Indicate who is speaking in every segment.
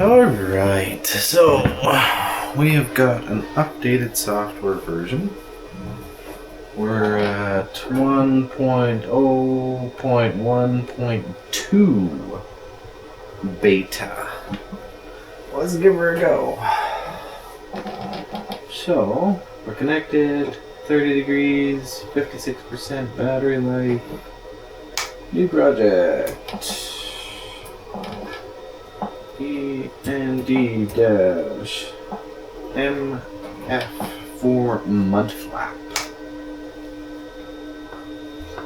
Speaker 1: Alright, so we have got an updated software version. We're at 1.0.1.2 beta. Let's give her a go. So, we're connected, 30 degrees, 56% battery life. New project. END-MF4 mud flap.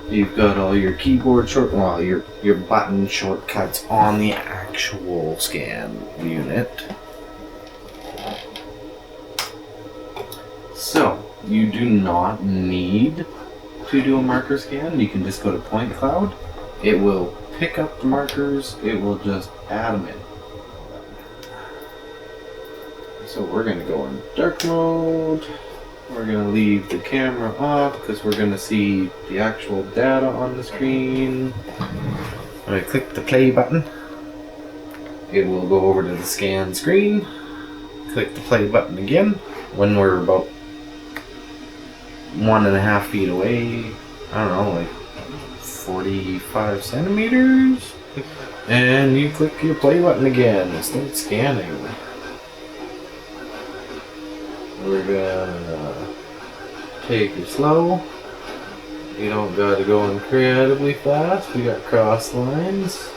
Speaker 1: You've got all your keyboard your button shortcuts on the actual scan unit. So, you do not need to do a marker scan. You can just go to point cloud. It will pick up the markers. It will just add them in. So we're going to go in dark mode. We're going to leave the camera off because we're going to see the actual data on the screen. When I click the play button, it will go over to the scan screen. Click the play button again when we're about 1.5 feet away. I don't know, like 45 centimeters. And you click your play button again and start scanning. We're gonna take it slow. You don't gotta go incredibly fast. We got cross lines.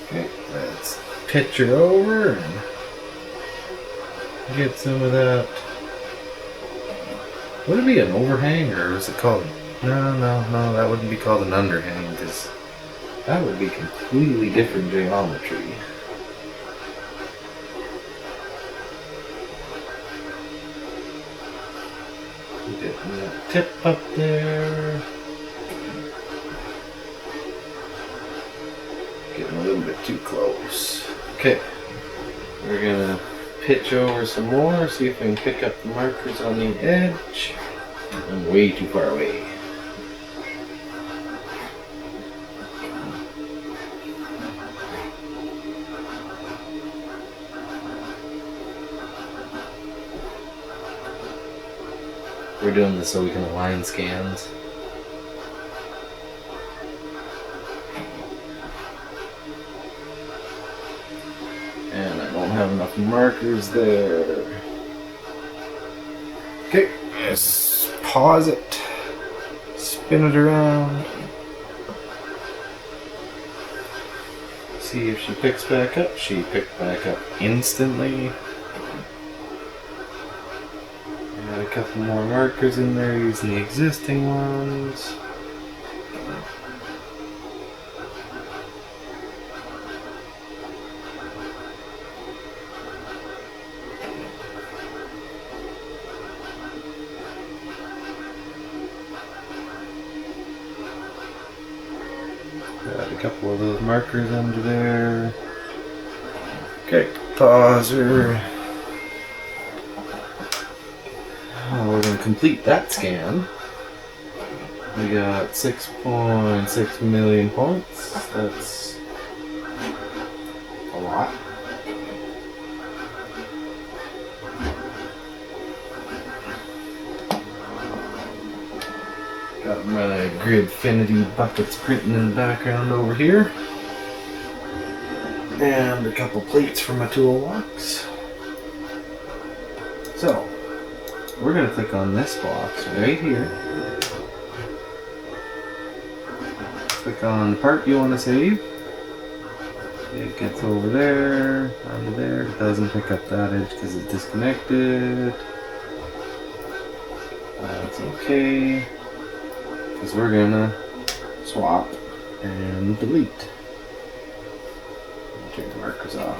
Speaker 1: Okay, let's pitch her over and get some of that. Would it be an overhang or is it called? No, that wouldn't be called an underhang because that would be completely different geometry. Getting that tip up there. Getting a little bit too close. Okay, we're gonna pitch over some more, see if we can pick up the markers on the edge. I'm way too far away. We're doing this so we can align scans. And I don't have enough markers there. Okay, let's pause it. Spin it around. See if she picks back up. She picked back up instantly. Add a couple more markers in there using the existing ones. Got a couple of those markers under there. Okay, pause her. We're going to complete that scan. We got 6.6 million points. That's a lot. Got my Gridfinity buckets printing in the background over here. And a couple plates for my toolbox. So, we're going to click on this box right here. Click on the part you want to save. It gets over there, onto there. It doesn't pick up that edge because it's disconnected. That's okay. Because we're going to swap and delete. Take the markers off.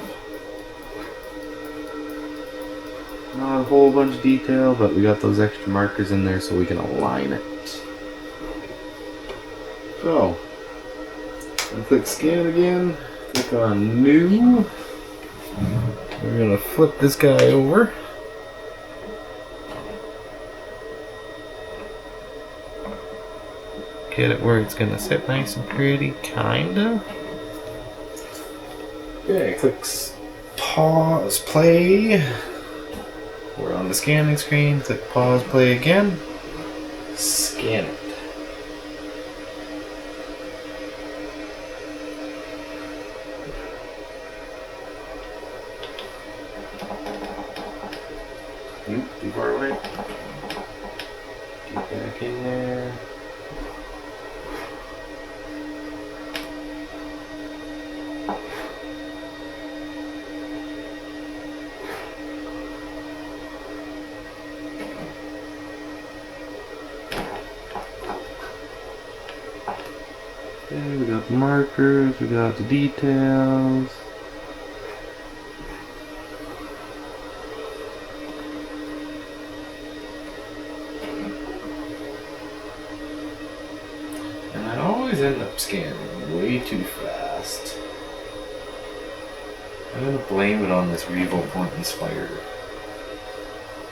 Speaker 1: Not a whole bunch of detail, but we got those extra markers in there so we can align it. So, click scan again, click on new, We're gonna flip this guy over. Get it where it's gonna sit nice and pretty, kinda. Okay, click pause, play. We're on the scanning screen. Click pause, play again. Scan it. Oop, too far away. Get back in there. Okay, we got the markers, we got the details. And I always end up scanning way too fast. I'm gonna blame it on this Revo Point Inspire.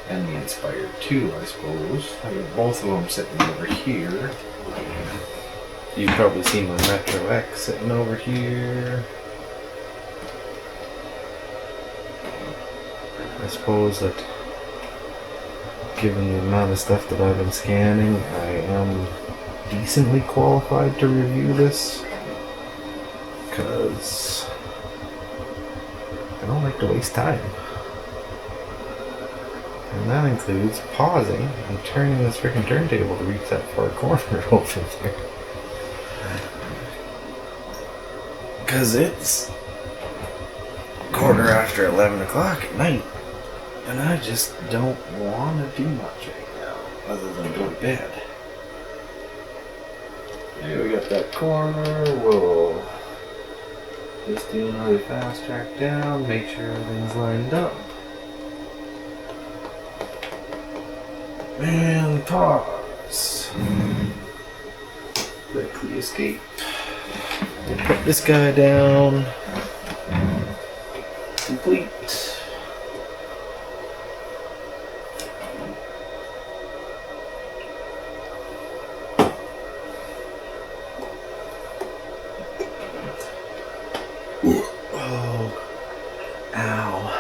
Speaker 1: And the Inspire 2, I suppose. I got both of them sitting over here. You've probably seen my Metro X sitting over here. I suppose that given the amount of stuff that I've been scanning, I am decently qualified to review this. Because I don't like to waste time. And that includes pausing and turning this freaking turntable to reach that far corner over there. Because it's 11:15 at night, and I just don't want to do much right now, other than go to bed. Okay, we got that corner. We'll just do another fast track down, make sure everything's lined up. And pause. Click the escape. We'll put this guy down. Complete. Oh, ow.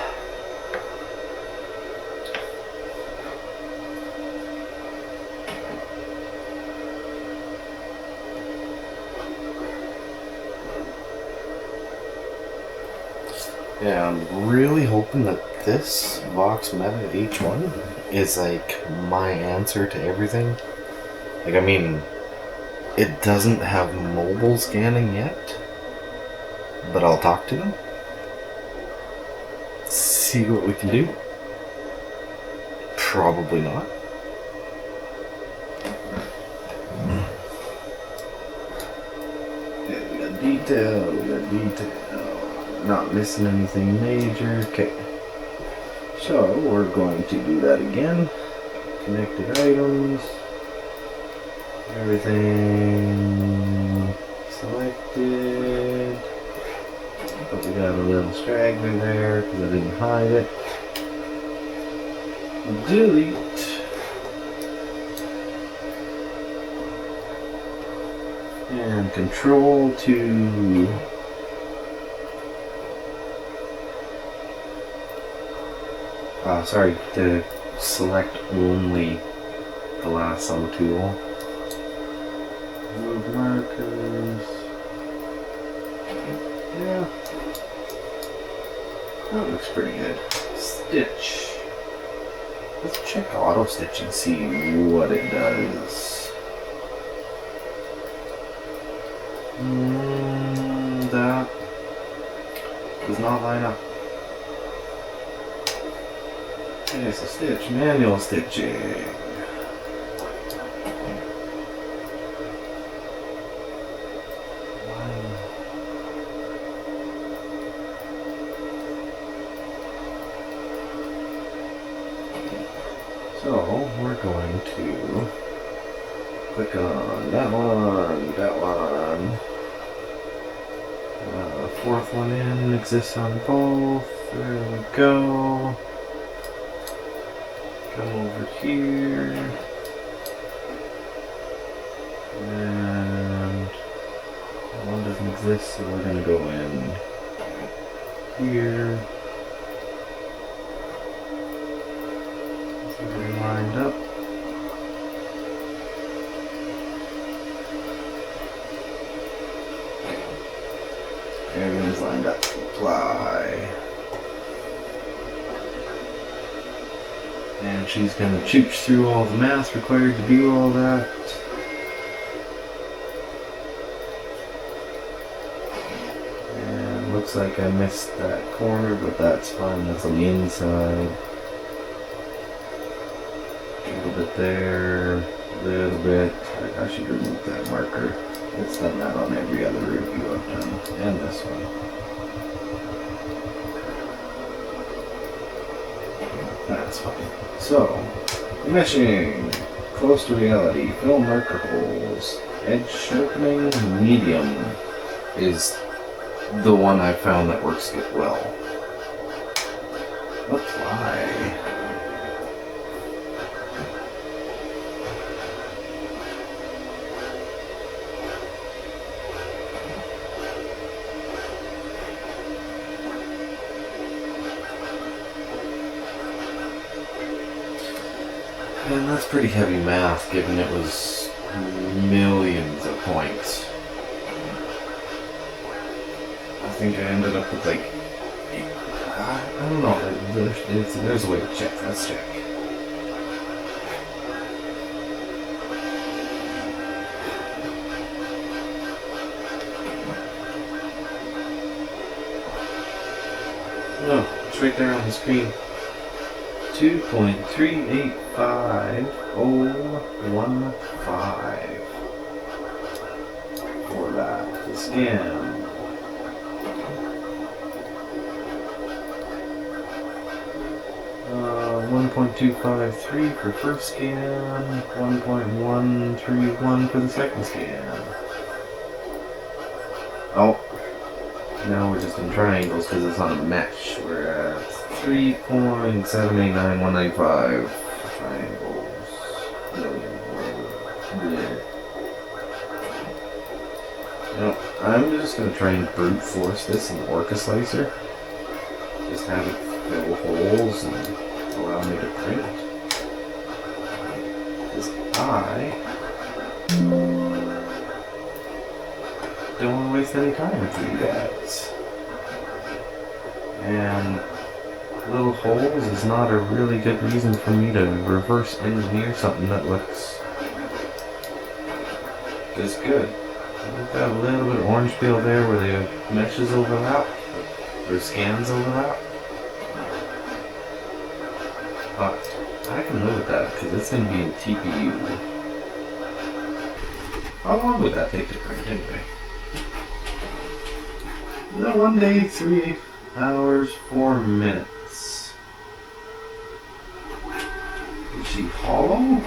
Speaker 1: Yeah, I'm really hoping that this VoxMeta H1 is like my answer to everything. Like, I mean, it doesn't have mobile scanning yet, but I'll talk to them, see what we can do. Probably not. Yeah, we got detail, not missing anything major. Okay, so we're going to do that again. Connected items, everything selected, but we got a little straggler there because I didn't hide it. Delete. And control to to select only the lasso tool. Move markers. Yeah. That looks pretty good. Stitch. Let's check auto stitch and see what it does. That does not line up. Okay, so stitch, manual stitching. So we're going to click on that one, fourth one in, exists on both. There we go. Come over here. And one doesn't exist, so we're gonna go in here. So they're lined up. Everything's lined up to apply. And she's gonna chooch through all the math required to do all that. And looks like I missed that corner, but that's fine, that's on the inside. A little bit there, a little bit. I should remove that marker. It's done that on every other review I've done, and this one. That's fine. So, meshing, close to reality, fill marker holes, edge sharpening, medium is the one I found that works well. Apply. And that's pretty heavy math, given it was millions of points. I think I ended up with like, I don't know, there's a way to check, let's check. Oh, it's right there on the screen. 2.385015 for that to scan. Uh, 1.253 for first scan, 1.131 for the second scan. Oh, now we're just in triangles because it's on a mesh. We're at 3.789195 triangles. Now, I'm just going to try and brute force this in Orca Slicer. Just have it fill holes and allow me to print. Because I don't want to waste any time with you guys. And little holes is not a really good reason for me to reverse engineer something that looks this good. We've got a little bit of orange peel there where the meshes overlap, or scans overlap. But I can live with that because it's going to be in TPU. How long would that take to print anyway? No, 1 day, 3 hours, 4 minutes. Is she hollow?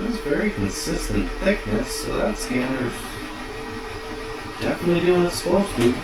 Speaker 1: It's very consistent thickness, so that scanner's definitely doing what it's supposed to.